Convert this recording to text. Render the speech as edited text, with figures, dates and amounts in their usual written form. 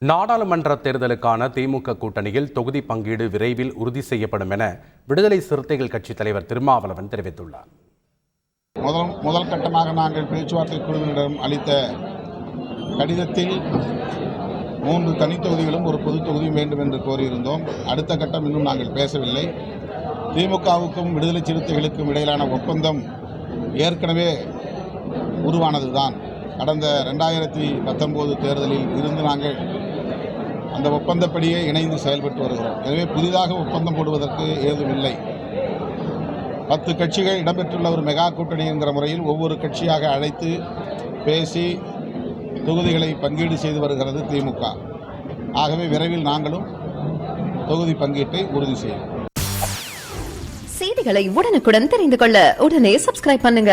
நாடாளுமன்ற தேர்தலுக்கான திமுக கூட்டணியில் தொகுதி பங்கீடு விரைவில் உறுதி செய்யப்படும் என விடுதலை சிறுத்தைகள் கட்சித் தலைவர் திருமாவளவன் தெரிவித்துள்ளார். முதல் கட்டமாக நாங்கள் பேச்சுவார்த்தை குழுவினரிடம் அளித்த கடிதத்தில் 3 தனித்தொகுதிகளும் ஒரு பொது தொகுதியும் வேண்டும் என்று கோரியிருந்தோம். அடுத்த கட்டம் இன்னும் நாங்கள் பேசவில்லை. திமுகவுக்கும் விடுதலை சிறுத்தைகளுக்கும் இடையிலான ஒப்பந்தம் ஏற்கனவே உருவானதுதான். கடந்த 2019 தேர்தலில் இருந்து நாங்கள் அந்த ஒப்பந்தப்படியே இணைந்து செயல்பட்டு வருகிறோம். எனவே புதிதாக ஒப்பந்தம் போடுவதற்கு ஏதுமில்லை. 10 கட்சிகள் இடம்பெற்றுள்ள ஒரு மெகா கூட்டணி என்கிற முறையில் ஒவ்வொரு கட்சியாக அழைத்து பேசி தொகுதிகளை பங்கீடு செய்து வருகிறது திமுக. ஆகவே விரைவில் நாங்களும் தொகுதி பங்கீட்டை உறுதி செய்வோம். செய்திகளை உடனுக்குடன் தெரிந்து கொள்ள உடனே சப்ஸ்கிரைப் பண்ணுங்க.